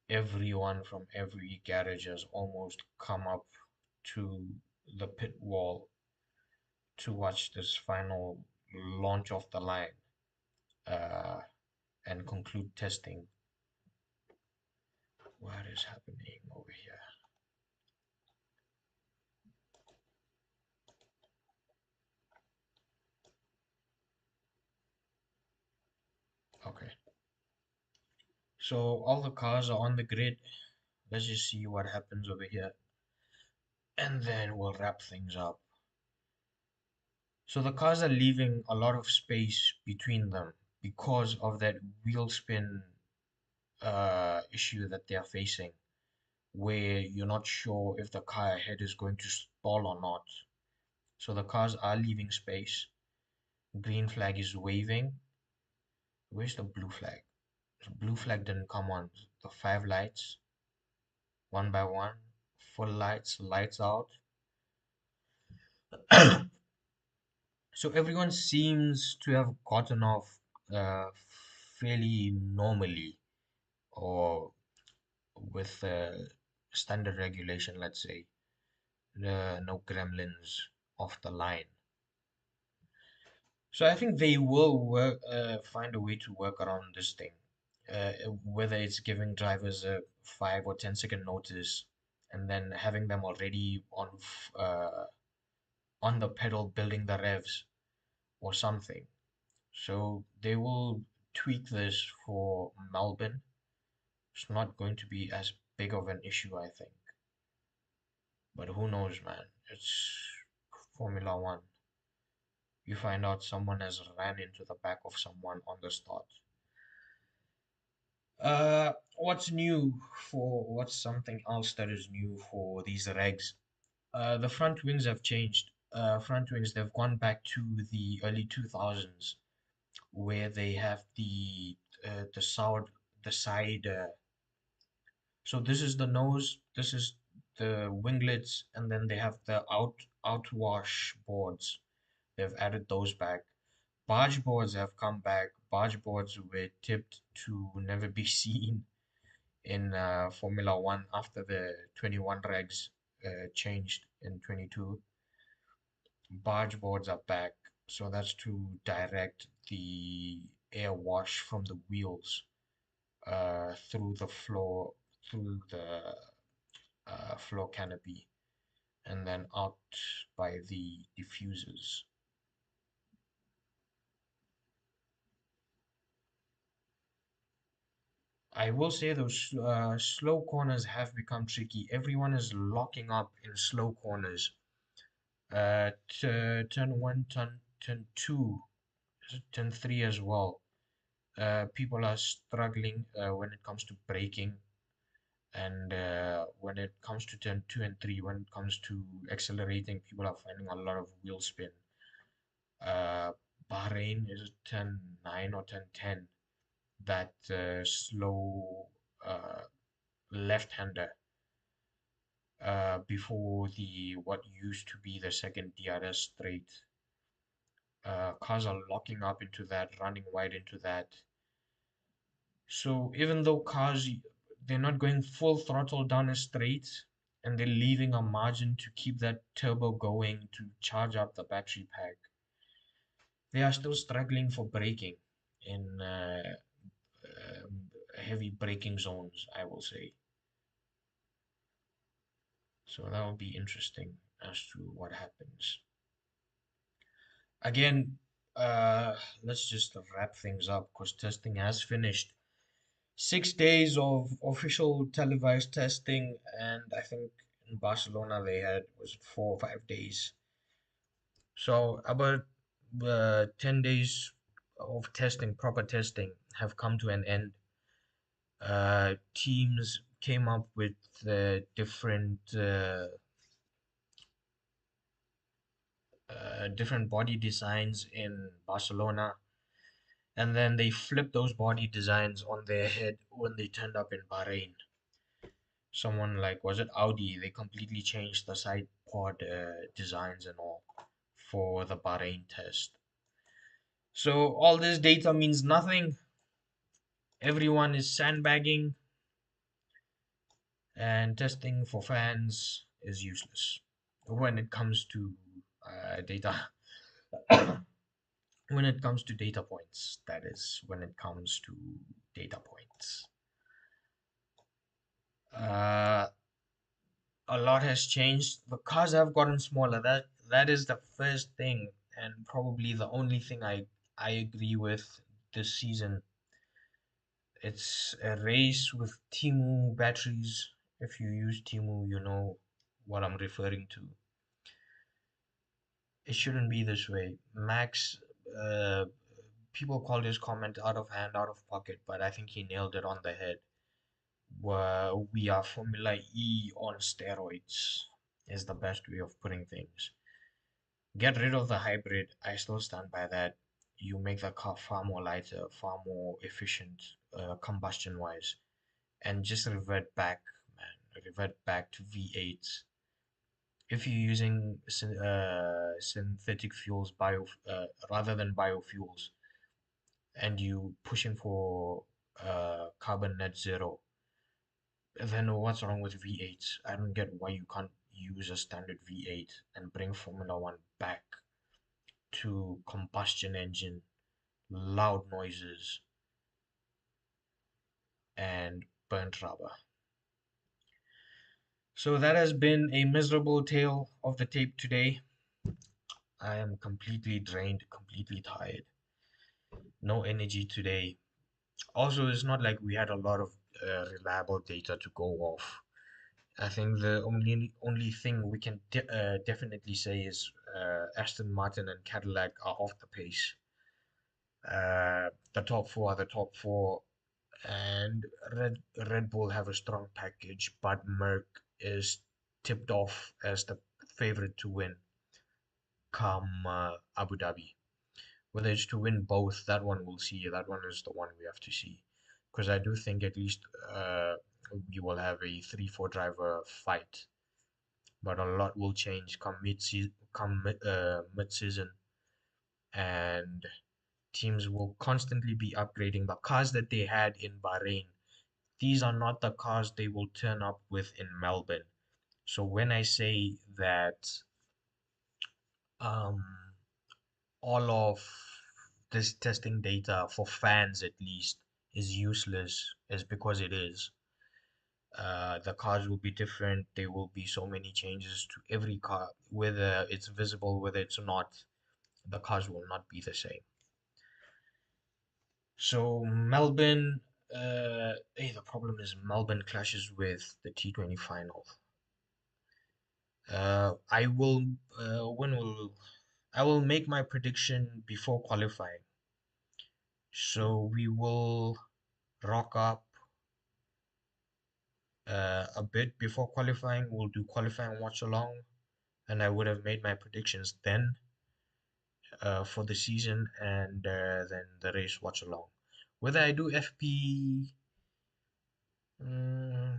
Everyone from every garage has almost come up to the pit wall to watch this final launch of the line uh, and conclude testing. What is happening over here? Okay, so all the cars are on the grid. Let's just see what happens over here, and then we'll wrap things up. So the cars are leaving a lot of space between them because of that wheel spin issue that they are facing, where you're not sure if the car ahead is going to stall or not. So the cars are leaving space. Green flag is waving. Where's the blue flag? The blue flag didn't come on. The five lights, one by one, full lights, lights out. So everyone seems to have gotten off fairly normally, or with standard regulation, let's say. No gremlins off the line. So I think they will find a way to work around this thing, uh, whether it's giving drivers a 5 or 10 second notice, and then having them already on the pedal, building the revs or something. So they will tweak this for Melbourne. It's not going to be as big of an issue, I think. But who knows, man? It's Formula One. You find out someone has ran into the back of someone on the start. What's new what's something else that is new for these regs? The front wings have changed. Front wings, they've gone back to the early 2000s where they have the side. So this is the nose, this is the winglets, and then they have the outwash boards. They've added those back. Barge boards have come back. Barge boards were tipped to never be seen in Formula One after the 21 regs changed in 22. Barge boards are back, so that's to direct the air wash from the wheels through the floor, through the floor canopy, and then out by the diffusers. I will say those slow corners have become tricky. Everyone is locking up in slow corners. Turn one, turn two, turn three as well. People are struggling when it comes to braking, and when it comes to turn two and three, when it comes to accelerating, people are finding a lot of wheel spin. Uh, Bahrain is turn nine or turn 10. That slow left-hander before the what used to be the second DRS straight. Cars are locking up into that, running wide into that. So even though they're not going full throttle down a straight, and they're leaving a margin to keep that turbo going to charge up the battery pack, they are still struggling for braking in heavy braking zones, I will say. So that will be interesting as to what happens. Again, uh, let's just wrap things up because testing has finished. 6 days of official televised testing, and I think in Barcelona they had was it 4 or 5 days. So about 10 days of testing, proper testing, have come to an end. Teams came up with different body designs in Barcelona, and then they flipped those body designs on their head when they turned up in Bahrain. Someone like, was it Audi? They completely changed the side pod designs and all for the Bahrain test. So all this data means nothing. Everyone is sandbagging, and testing for fans is useless when it comes to data. When it comes to data points, that is, when it comes to data points. Uh, a lot has changed. The cars have gotten smaller. That is the first thing, and probably the only thing I agree with this season. It's a race with temu batteries. If you use temu, you know what I'm referring to. It shouldn't be this way. Max, uh, people call his comment out of hand, out of pocket, but I think he nailed it on the head. We are Formula E on steroids, is the best way of putting things. Get rid of the hybrid. I still stand by that. You make the car far more lighter, far more efficient, combustion wise, and just revert back, man. Revert back to V8s. If you're using synthetic fuels, rather than biofuels, and you pushing for carbon net zero, then what's wrong with V8s? I don't get why you can't use a standard V8 and bring Formula One back to combustion engine, loud noises, and burnt rubber. So that has been a miserable tale of the tape today. I am completely drained, completely tired. No energy today. Also, it's not like we had a lot of reliable data to go off. I think the only thing we can definitely say is Aston Martin and Cadillac are off the pace. The top four are the top four, and Red Bull have a strong package, but Merc is tipped off as the favorite to win come Abu Dhabi. Whether it's to win both, that one we'll see. That one is the one we have to see. Because I do think at least we will have a 3-4 driver fight. But a lot will change mid-season, and teams will constantly be upgrading the cars that they had in Bahrain. These are not the cars they will turn up with in Melbourne. So when I say that um, all of this testing data for fans at least is useless is because it is. The cars will be different. There will be so many changes to every car, whether it's visible, whether it's not. The cars will not be the same. So Melbourne, hey, the problem is Melbourne clashes with the T20 final. I will, when will I will make my prediction before qualifying. So we will rock up a bit before qualifying. We'll do qualifying watch along, and I would have made my predictions then for the season, and then the race watch along. Whether I do FP, mm,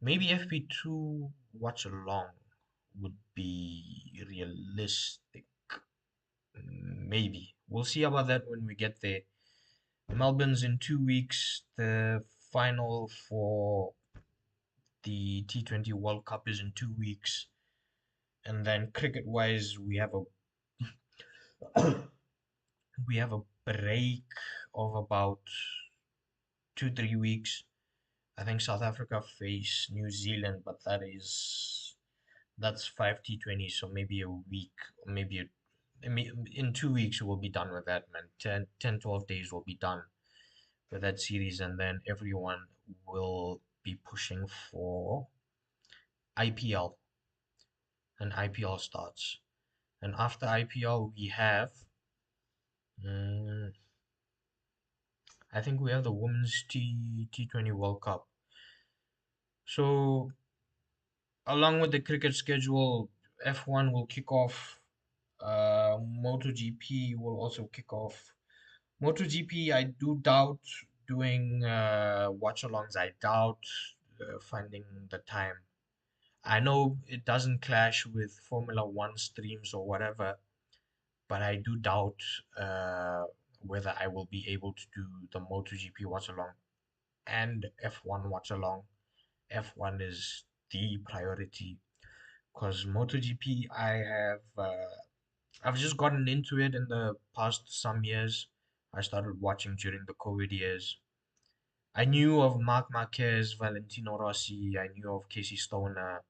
maybe FP2 watch along would be realistic. Maybe we'll see about that when we get there. Melbourne's in 2 weeks. The final for the T20 World Cup is in 2 weeks. And then cricket wise, we have a break of about 2-3 weeks. I think South Africa face New Zealand, but that's 5 T20, so maybe a week, maybe I mean, in 2 weeks we'll be done with that, man. 12 days we'll be done with that series, and then everyone will be pushing for IPL, and IPL starts. And after IPL, we have, mm, I think we have the Women's T20 World Cup. So, along with the cricket schedule, F1 will kick off. MotoGP will also kick off. MotoGP, I do doubt doing watch-alongs. I doubt finding the time. I know it doesn't clash with Formula One streams or whatever, but I do doubt uh, whether I will be able to do the MotoGP watch along and F1 watch along. F1 is the priority because MotoGP I've just gotten into it in the past some years. I started watching during the COVID years. I knew of Marc Marquez, Valentino Rossi, I knew of Casey Stoner,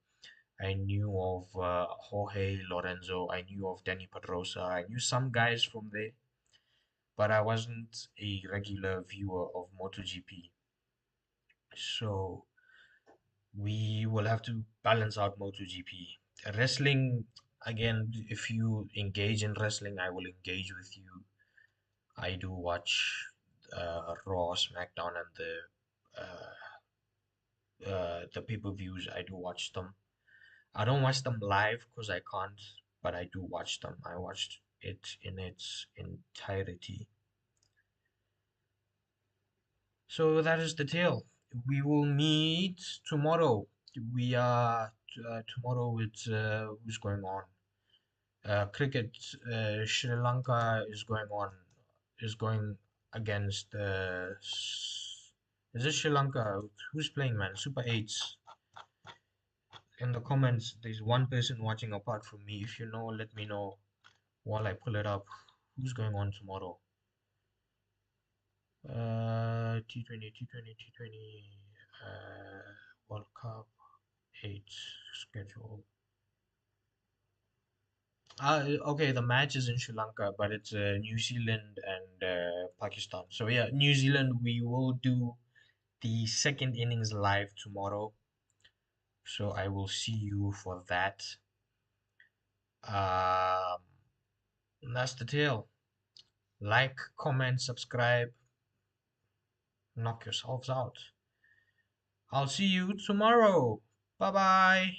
I knew of Jorge Lorenzo. I knew of Danny Pedrosa. I knew some guys from there, but I wasn't a regular viewer of MotoGP. So we will have to balance out MotoGP. Wrestling, again, if you engage in wrestling, I will engage with you. I do watch Raw, SmackDown, and the pay-per-views. I do watch them. I don't watch them live because I can't, but I do watch them. I watched it in its entirety. So that is the tale. We will meet tomorrow. We are tomorrow. It's who's going on? Cricket. Sri Lanka is going on. Is going against. Is it Sri Lanka? Who's playing, man? Super Eights. In the comments, there's one person watching apart from me. If you know, let me know while I pull it up. Who's going on tomorrow? T20, T20, T20, World Cup 8 schedule. Okay, the match is in Sri Lanka, but it's New Zealand and Pakistan. So yeah, New Zealand, we will do the second innings live tomorrow. So I will see you for that. Um, and that's the tale. Like, comment, subscribe, knock yourselves out. I'll see you tomorrow. Bye bye.